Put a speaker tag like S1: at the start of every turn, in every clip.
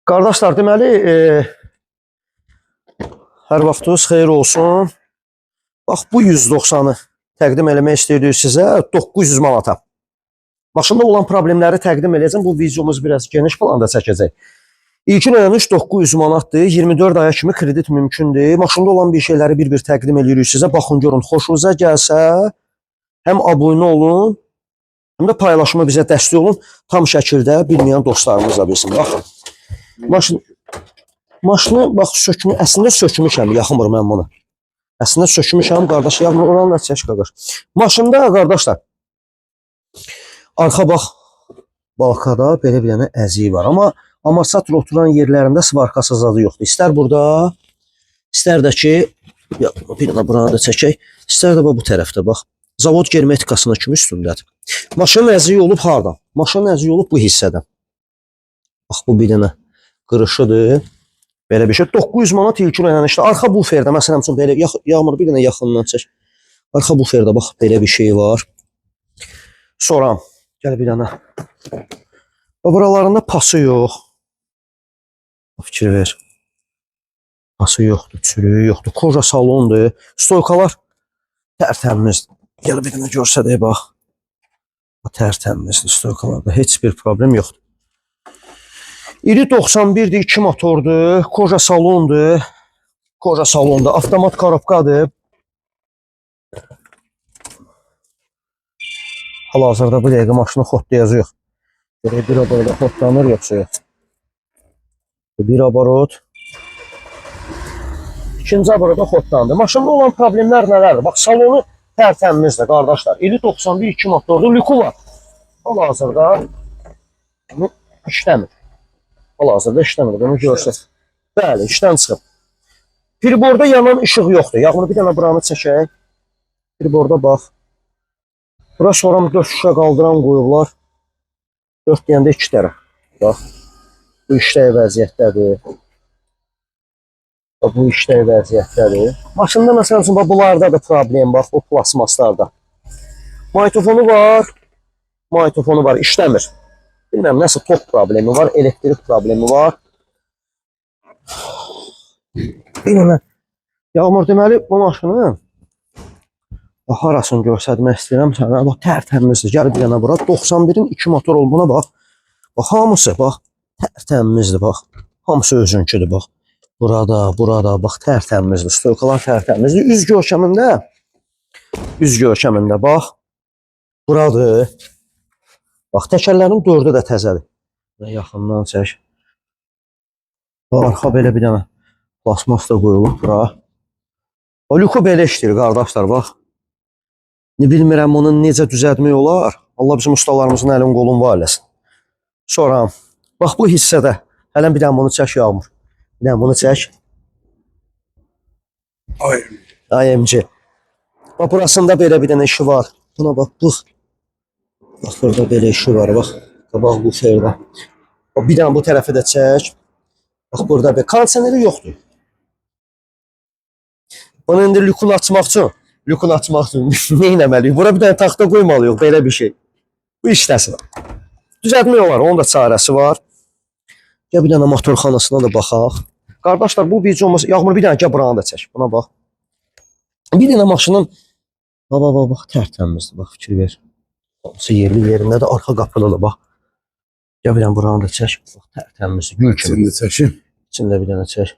S1: Qardaşlar, deməli, hər vaxtınız xeyir olsun. Bax, bu 190-ı təqdim eləmək istəyirdik sizə 900 manata. Maşında olan problemləri təqdim eləyəcəm. Bu videomuz biraz geniş planda çəkəcək. İlkin ödəniş 900 manatdır. 24 aya kimi kredit mümkündür. Maşında olan bir şeyləri bir-bir təqdim eləyirik sizə. Baxın, görün, xoşunuza gəlsə, həm abunə olun, həm də paylaşma bizə dəstək olun. Tam şəkildə bilməyən dostlarımız da bilsin. Baxın. Maşını bax sökmü, əslində sökmüşəm, yaxınmır mən bunu. Əslində sökmüşəm, qardaş, yaxınmır, oranı da çək qaqır. Maşında, qardaşlar, arxa bax, balkada belə bir dənə əziyi var. Amma amortisator oturan yerlərində svarkası zadı yoxdur. İstər burada, istər də ki, bir dənə buranı da çəkək, istər də bu tərəfdə, bax. Zavod germetikasına kimi üstündədir. Maşının əziyi olub hardan? Maşının əziyi olub bu hissədən. Bax, bu bir dənə qırışıdır. Belə bir şey. 900 manat ilkin ödənişdə. Arxa buferdə, məsələn üçün belə, yağmur bir dənə yaxından çək. Arxa buferdə bax, belə bir şey var. Sonra, gəl bir dənə. Buralarında pası yox. Fikir ver. Pası yoxdur, çürüyü yoxdur. Koja salondur. Stoykalar tərtəmizdir. Gəl bir dənə görsədək, bax. Tərtəmizdir stoykalarda. Heç bir problem yoxdur. İri 91'dir, 2 motordur, koja salondur. Koja salonda avtomat korobkadır. Hal-hazırda bu dəqiqə maşının xodda yazı yox. Bir abarot xodlanır, yoxsa yox. Bir abarot. İkinci abarota xodlandı. Maşında olan problemlər nələrdir? Bax, salonu tərtəmizdir, qardaşlar. İri 91, 2 motordur, lüku var. Hal-hazırda işləmir. Hal-hazırda işləmir, bunu görsək. Bəli, işdən çıxıb. Firborda yanan işıq yoxdur. Yağmur bir dənə buranı çəkək. Firborda bax. Bura sonra 4 şüşə qaldıran qoyublar. 4 deyəndə 2 tərəf. Bax. Bu işləyə vəziyyətdədir. Bu işləyə vəziyyətdədir. Maşında məsələn üçün, bunlarda da problem, bax, o plasmaslarda. Magnitofonu var. Magnitofonu var, işləmir. Bilməm, nəsə tok problemi var, elektrik problemi var. Bilməm, Yağmur, deməli, bu maşını harasını görsədmək istəyirəm sənə. Bax, tərtəmizdir, gəl bir yana bura. 91'in 2 motor olduğuna bax. Bax, hamısı, bax, tərtəmizdir, bax. Hamısı özünküdür, bax. Burada, bax, tərtəmizdir, stoykalar tərtəmizdir. Üz görkəmində, bax, buradır. Bax, təkərlərin 4'ü də təzədir. Yaxından çək. Arxa belə bir dənə plasmas da qoyulub bura. O lüku belə işləyir, qardaşlar, bax. Bilmirəm, onu necə düzəltmək olar. Allah bizim ustalarımızın əlin qolun var eləsin. Sonra, bax, bu hissədə, hələn bir dənə bunu çək, Yağmur. Bir dənə bunu çək. AMG. Bax, burasında belə bir dənə işi var. Buna bax, bu. Bax, burada belə işi var, bax. Bax, bu ferdə. Bir dənə bu tərəfi də çək. Bax, burada bir kondisioneri yoxdur. Bunu indi lükunu açmaq üçün nə eləməliyik? Bura bir dənə taxta qoymalıyıq, belə bir şey. Bu işləsin. Düzəltmək olar, onun da çarəsi var. Gəl bir dənə motorxanasına da baxaq. Qardaşlar, bu videomuz, Yağmur, bir dənə gəl buranı da çək. Buna bax. Bir dənə maşının, bax, tərtəmizdir, bax, fikir ver. Hamısı yerində də, arxa qapılıdır, bax. Gəl bir dənə buranı da çək. Tərtəmizdir, gül kimi.
S2: İçində çəkim.
S1: İçində bir dənə çək.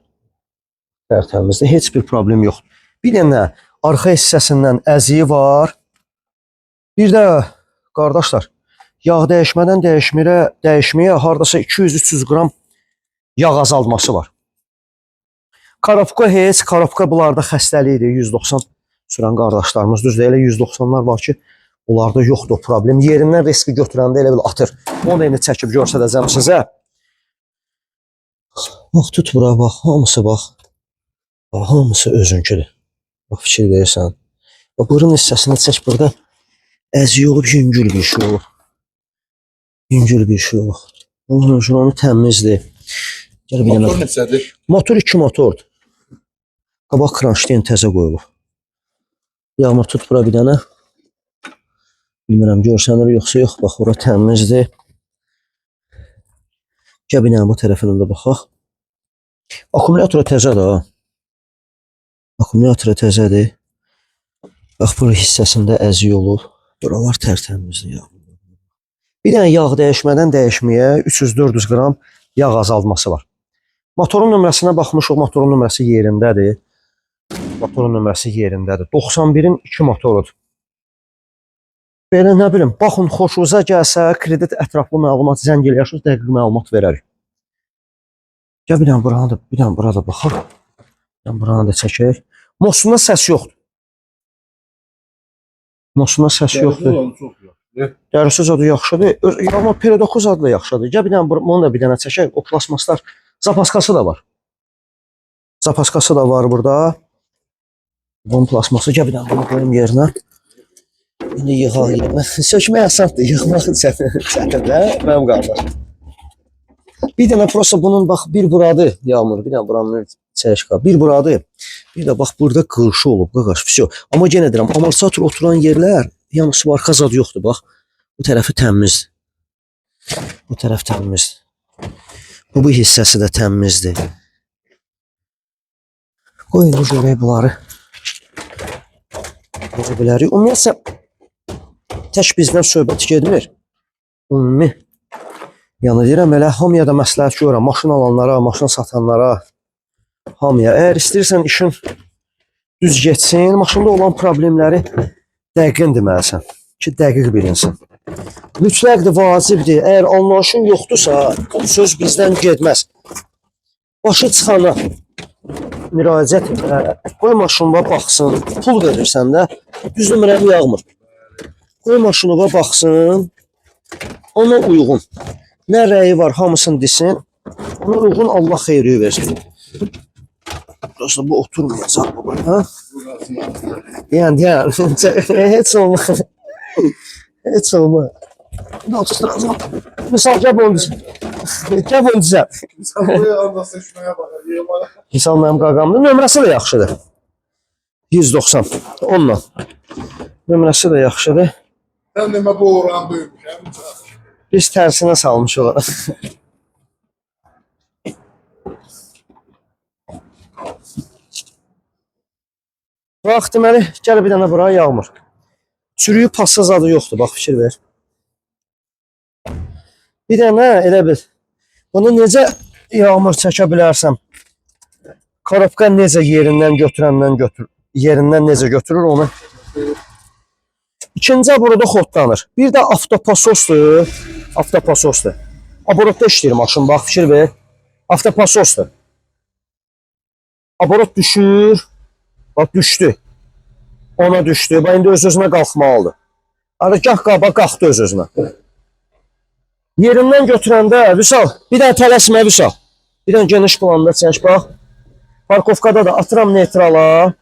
S1: Tərtəmizdir, heç bir problem yoxdur. Bir dənə arxa hissəsindən əziyi var. Bir də, qardaşlar, yağ dəyişmədən dəyişməyə hardasa 200-300 qram yağ azalması var. Korobka heç, korobka bunlarda xəstəlikdir, 190 sürən qardaşlarımız. Düzdür, elə 190'lar var ki, onlarda yoxdur o problem. Yerindən riski götürəndə elə bil atır. Onu indi çəkib görsədəcəm sizə. Bax, tut bura, bax, hamısı bax. Hamısı özünküdür. Bax, fikir verirsən. Bax, burun hissəsini çək, burada əziyi olub, yüngül bir şey olub. Yüngül bir şey olub. Onu təmizdir.
S2: Motor neçədir?
S1: Motor 2 motordur. Qabaq kranşteyn təzə qoyulub. Yağmur, tut bura bir dənə. Bilmirəm, görsənir yoxsa yox. Bax, ora təmizdir. Kəbinənin bu tərəfindən də baxaq. Akkumulyatora təzədir ha. Akkumulyatora təzədir. Bax, bu hissəsində əzik olub. Buralar tərtəmizdir ya. Bir dənə yağ dəyişmədən dəyişməyə 300-400 qram yağ azaltması var. Motorun nömrəsinə baxmışıq, motorun nömrəsi yerindədir. Motorun nömrəsi yerindədir. 91-in 2 motorudur. Belə nə bilim, baxın, xoşunuza gəlsə, kredit ətraflı məlumat zəng eləyirsiniz, dəqiq məlumat verərik. Gəl bir dənə burada baxaq. Bir dənə buranı da çəkək. Mosunda səs yoxdur. Mosunda səs yoxdur. Dərisi zadı yaxşıdır. Amma P9 adı da yaxşıdır. Gəl bir dənə bunu da bir dənə çəkək. O plasmaslar zapaskası da var. Zapaskası da var burada. Bunun plasması. Gəl bir dənə bunu qoyum yerinə. İndi yığaq yerinə. Sökmək asandır. Yığmaq çətindir. Mənim qardaşım. Bir dənə prosta bunun bax bir buradır yağmur. Bir dənə buranın çəkə. Bir buradır. Bir də bax burada qırışı olub qaqaş. Vəsə. Amma yenə deyirəm, amortisator oturan yerlər, yəni svarka zad yoxdur bax. Bu tərəfi təmizdir. Bu tərəf təmizdir. Bu hissəsi də təmizdir. Qoyun görək bunları. Qoya bilərik. Ümumiyyətlə tək bizdən söhbət getmir. Ümumi. Yəni deyirəm elə hamıya da məsləhət görürəm. Maşın alanlara, maşın satanlara, hamıya. Əgər istəyirsən işin düz getsin, maşında olan problemləri dəqiq deməlisən ki, dəqiq bilinsin. Mütləqdir, vacibdir. Əgər anlayışın yoxdursa, bu söz bizdən getməz. Başı çıxana müraciət qoy maşınına baxsın, pul verirsən də, düz nömrəli yağmır. Qoy maşınına baxsın, ona uyğun. Nə rəyi var, hamısını desin, ona uyğun Allah xeyri versin. Burası bu oturmayacaq baba, ha? Yəni, heç olmaz. Heç olmaz. Ne oturacağım? Misal gəl bunu düzəl. Gəl bunu düzəl. Misal mənim qaqamdır. Nömrəsi də yaxşıdır. 190. Onunla. Nömrəsi də yaxşıdır.
S2: Sən demə bu oran duymuş.
S1: Biz tərsinə salmışıq onu. Bax, deməli, gəl bir dənə bura yağmur. Çürüyü passız adı yoxdur, bax, fikir ver. Bir dənə, elə bil, bunu necə yağmur çəkə bilərsəm, korobka necə yerindən necə götürür onu. İkinci burada xodlanır. Bir də avtopasosdur. Avtopasosdur. Aborotda işləyir maşın, bax, fikir ver. Avtopasosdur. Aborot düşür. Bax, düşdü. Ona düşdü. Bax, indi öz-özünə qalxmalıdır. Gah qaba qalxdı öz-özünə. Yerindən götürəndə, Vüsal, bir dənə tələsmə, Vüsal. Bir dənə geniş planda çək, bax. Parkovkada da atıram neytrala.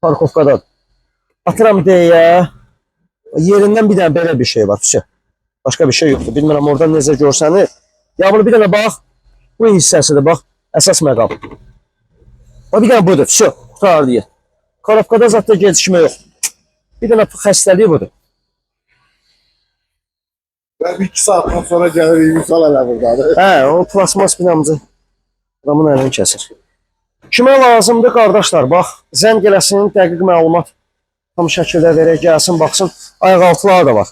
S1: Parkovkada da. Atıram deyə. Yerindən bir dənə belə bir şey var, Vüsal. Başqa bir şey yoxdur. Bilmirəm, oradan necə görsənir. Yağmur, bir dənə bax. Bu hissəsidir, bax. Əsas məqam. Bir dənə budur, Vüsal. Qutar deyək. Korobkada zatda gecikmə yox. Bir dənə xəstəliyi budur.
S2: Ben 2 saatten sonra gəlir Vüsal elə buradadır.
S1: Hə, o plasmas binamızı adamın əlini kəsir. Kimə lazımdır, qardaşlar? Bax, zəng eləsin, dəqiq məlumat tam şəkildə verək, gəlsin, baxsın. Ayaqaltılar da var.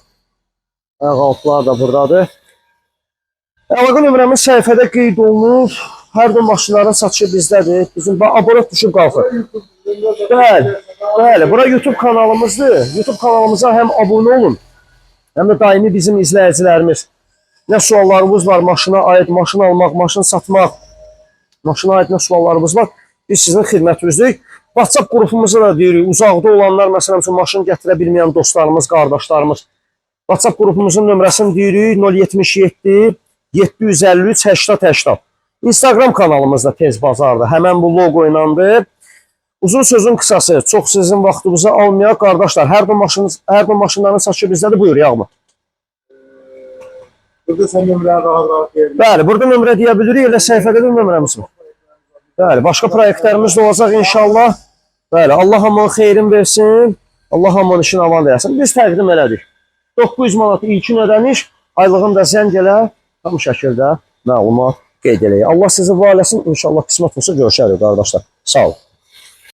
S1: Ayaqaltılar da buradadır. Əlaqə nömrəmiz səhifədə qeyd olunur. Hər bir maşınların satışı bizdədir. Bizim aborot düşüb qalxır. Bəli, bura YouTube kanalımızdır. YouTube kanalımıza həm abunə olun, həm də daimi bizim izləyicilərimiz. Nə suallarımız var maşına aid, maşın almaq, maşın satmaq, maşına aid nə suallarımız var, biz sizin xidmətimizdəyik. WhatsApp qrupumuzu da deyirik, uzaqda olanlar, məsələn üçün maşın gətirə bilməyən dostlarımız, qardaşlarımız. WhatsApp qrupumuzun nömrəsini deyirik, 077 753 80 80. Instagram kanalımızda Tez Bazardır, həmən bu logo inandır. Uzun sözün qısası, çox sizin vaxtınızı almayaq, qardaşlar. Hər bir maşınların satışı bizdədir. Buyur, Yağmur.
S2: Burada sən nömrəyə rahat verir.
S1: Bəli, burada nömrə deyə bilirik, elə səhifədə də nömrəmiz var. Bəli, başqa proyektlərimiz də olacaq inşallah. Bəli, Allah hamının xeyrin versin, Allah hamının işini aman deyəsin. Biz təqdim elədik. 900 manat ilkin ödəniş, aylığın da zəng elə, tam şəkildə məlumat qeyd eləyək. Allah sizi var eləsin. İnşallah qismət olsa görüşərik qardaşlar. Sağ olun.